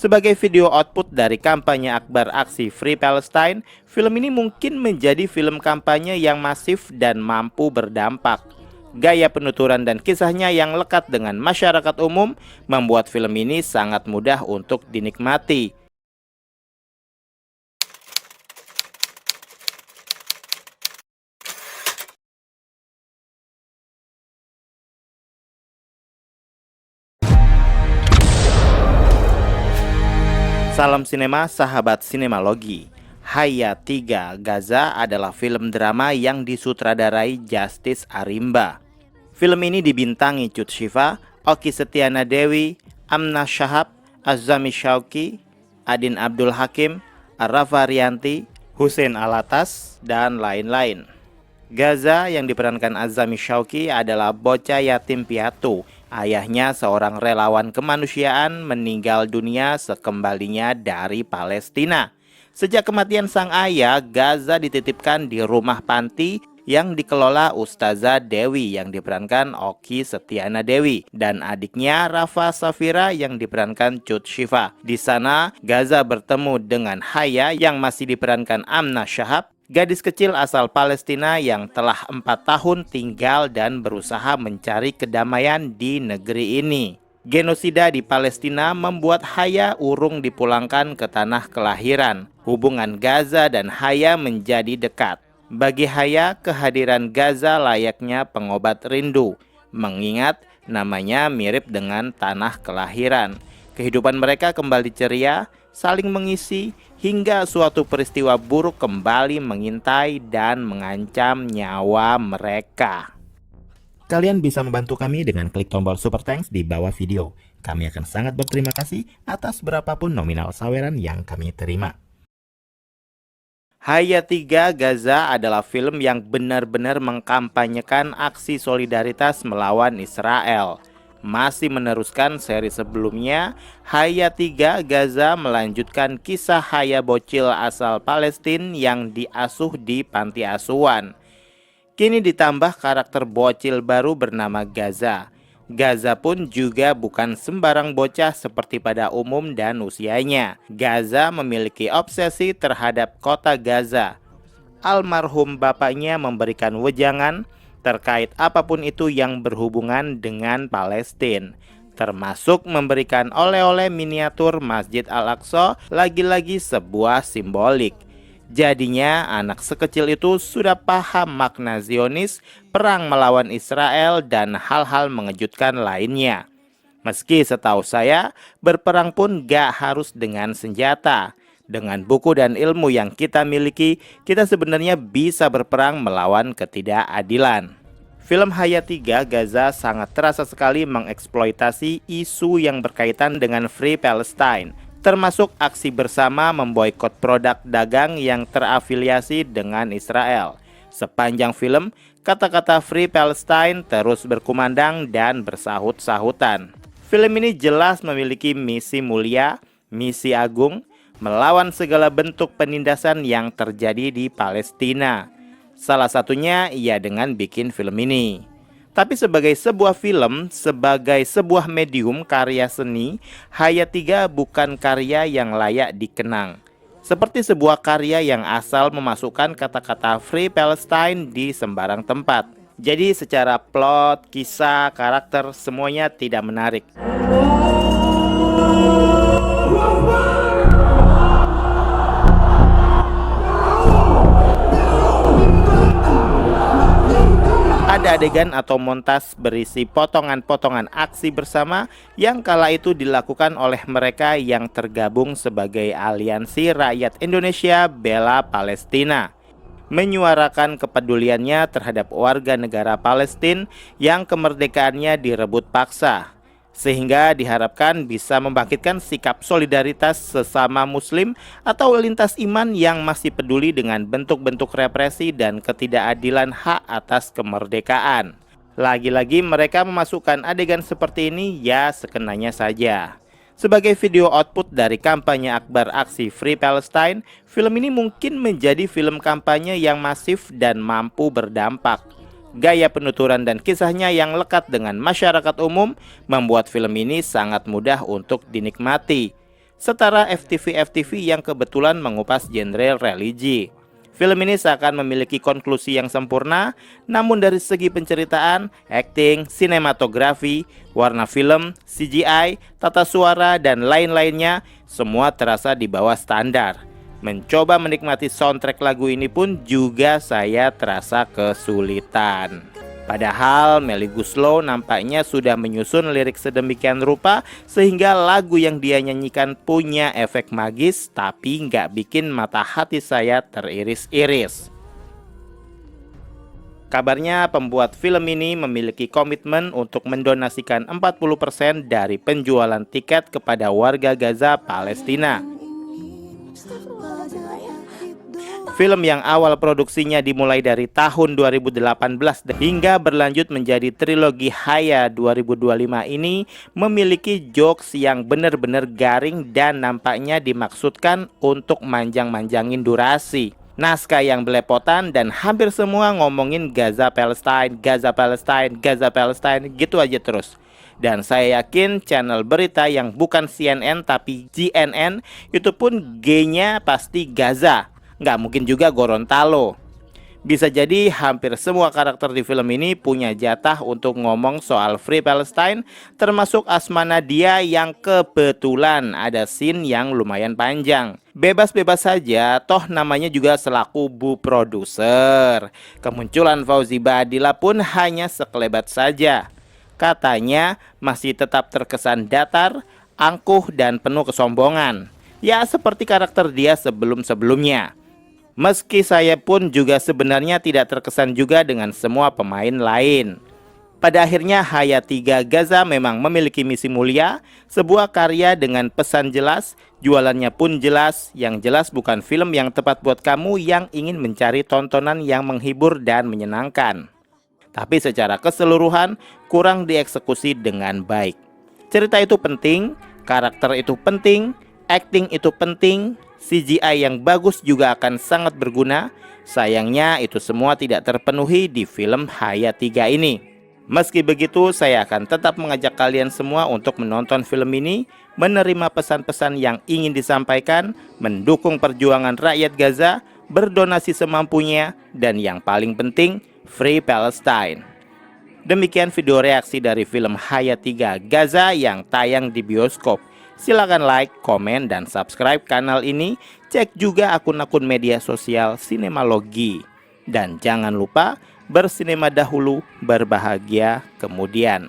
Sebagai video output dari kampanye akbar aksi Free Palestine, film ini mungkin menjadi film kampanye yang masif dan mampu berdampak. Gaya penuturan dan kisahnya yang lekat dengan masyarakat umum membuat film ini sangat mudah untuk dinikmati. Salam sinema, sahabat sinemalogi. Haya 3 Gaza adalah film drama yang disutradarai Justice Arimba. Film ini dibintangi Cut Syifa, Okky Setiana Dewi, Amna Shahab, Azami Shauqi, Adin Abdul Hakim, Arafa Rianti, Hussein Alatas, dan lain-lain. Gaza yang diperankan Azami Shauqi adalah bocah yatim piatu. Ayahnya seorang relawan kemanusiaan meninggal dunia sekembalinya dari Palestina. Sejak kematian sang ayah, Gaza dititipkan di rumah panti yang dikelola Ustazah Dewi yang diperankan Okky Setiana Dewi dan adiknya Rafa Safira yang diperankan Cut Syifa. Di sana, Gaza bertemu dengan Haya yang masih diperankan Amna Shahab, gadis kecil asal Palestina yang telah 4 tahun tinggal dan berusaha mencari kedamaian di negeri ini. Genosida di Palestina membuat Haya urung dipulangkan ke tanah kelahiran. Hubungan Gaza dan Haya menjadi dekat. Bagi Haya, kehadiran Gaza layaknya pengobat rindu, mengingat namanya mirip dengan tanah kelahiran. Kehidupan mereka kembali ceria, saling mengisi, hingga suatu peristiwa buruk kembali mengintai dan mengancam nyawa mereka. Kalian bisa membantu kami dengan klik tombol Super Thanks di bawah video. Kami akan sangat berterima kasih atas berapapun nominal saweran yang kami terima. Haya 3 Gaza adalah film yang benar-benar mengkampanyekan aksi solidaritas melawan Israel. Masih meneruskan seri sebelumnya, Haya 3 Gaza melanjutkan kisah Haya bocil asal Palestina yang diasuh di panti asuhan. Kini ditambah karakter bocil baru bernama Gaza. Gaza pun juga bukan sembarang bocah seperti pada umum dan usianya. Gaza memiliki obsesi terhadap kota Gaza. Almarhum bapaknya memberikan wejangan terkait apapun itu yang berhubungan dengan Palestina, termasuk memberikan oleh-oleh miniatur Masjid Al-Aqsa, lagi-lagi sebuah simbolik. Jadinya anak sekecil itu sudah paham makna Zionis, perang melawan Israel, dan hal-hal mengejutkan lainnya. Meski setahu saya, berperang pun gak harus dengan senjata. Dengan buku dan ilmu yang kita miliki, kita sebenarnya bisa berperang melawan ketidakadilan. Film Haya 3 Gaza sangat terasa sekali mengeksploitasi isu yang berkaitan dengan Free Palestine, termasuk aksi bersama memboikot produk dagang yang terafiliasi dengan Israel. Sepanjang film, kata-kata Free Palestine terus berkumandang dan bersahut-sahutan. Film ini jelas memiliki misi mulia, misi agung, melawan segala bentuk penindasan yang terjadi di Palestina. Salah satunya ia dengan bikin film ini. Tapi sebagai sebuah film, sebagai sebuah medium karya seni, Haya 3 bukan karya yang layak dikenang. Seperti sebuah karya yang asal memasukkan kata-kata Free Palestine di sembarang tempat. Jadi secara plot, kisah, karakter, semuanya tidak menarik. Ada adegan atau montas berisi potongan-potongan aksi bersama yang kala itu dilakukan oleh mereka yang tergabung sebagai Aliansi Rakyat Indonesia Bela Palestina, menyuarakan kepeduliannya terhadap warga negara Palestina yang kemerdekaannya direbut paksa, sehingga diharapkan bisa membangkitkan sikap solidaritas sesama muslim atau lintas iman yang masih peduli dengan bentuk-bentuk represi dan ketidakadilan hak atas kemerdekaan. Lagi-lagi mereka memasukkan adegan seperti ini ya sekenanya saja. Sebagai video output dari kampanye akbar aksi Free Palestine, film ini mungkin menjadi film kampanye yang masif dan mampu berdampak. Gaya penuturan dan kisahnya yang lekat dengan masyarakat umum membuat film ini sangat mudah untuk dinikmati. setara FTV-FTV yang kebetulan mengupas genre religi. Film ini seakan memiliki konklusi yang sempurna, namun dari segi penceritaan, akting, sinematografi, warna film, CGI, tata suara, dan lain-lainnya, semua terasa di bawah standar. Mencoba menikmati soundtrack lagu ini pun juga saya terasa kesulitan. Padahal Melly Goeslaw nampaknya sudah menyusun lirik sedemikian rupa sehingga lagu yang dia nyanyikan punya efek magis, tapi nggak bikin mata hati saya teriris-iris. Kabarnya pembuat film ini memiliki komitmen untuk mendonasikan 40% dari penjualan tiket kepada warga Gaza, Palestina. Film yang awal produksinya dimulai dari tahun 2018 hingga berlanjut menjadi trilogi Haya 2025 ini memiliki jokes yang benar-benar garing dan nampaknya dimaksudkan untuk manjang-manjangin durasi. Naskah yang belepotan dan hampir semua ngomongin Gaza Palestine, Gaza Palestine, Gaza Palestine gitu aja terus. Dan saya yakin channel berita yang bukan CNN tapi GNN itu pun G-nya pasti Gaza. Nggak mungkin juga Gorontalo. Bisa jadi hampir semua karakter di film ini punya jatah untuk ngomong soal Free Palestine, termasuk Asma Nadia yang kebetulan ada scene yang lumayan panjang. Bebas-bebas saja, toh namanya juga selaku bu produser. Kemunculan Fauzi Baadila pun hanya sekelebat saja. Katanya masih tetap terkesan datar, angkuh, dan penuh kesombongan. Ya seperti karakter dia sebelum-sebelumnya. Meski saya pun juga sebenarnya tidak terkesan juga dengan semua pemain lain. Pada akhirnya Haya 3 Gaza memang memiliki misi mulia, sebuah karya dengan pesan jelas, jualannya pun jelas, yang jelas bukan film yang tepat buat kamu yang ingin mencari tontonan yang menghibur dan menyenangkan. Tapi secara keseluruhan kurang dieksekusi dengan baik. Cerita itu penting, karakter itu penting, akting itu penting, CGI yang bagus juga akan sangat berguna. Sayangnya itu semua tidak terpenuhi di film Haya 3 ini. Meski begitu, saya akan tetap mengajak kalian semua untuk menonton film ini, menerima pesan-pesan yang ingin disampaikan, mendukung perjuangan rakyat Gaza, berdonasi semampunya, dan yang paling penting, Free Palestine. Demikian video reaksi dari film Haya 3 Gaza yang tayang di bioskop. Silakan like, komen, dan subscribe kanal ini. Cek juga akun-akun media sosial Sinemalogi. Dan jangan lupa bersinema dahulu, berbahagia kemudian.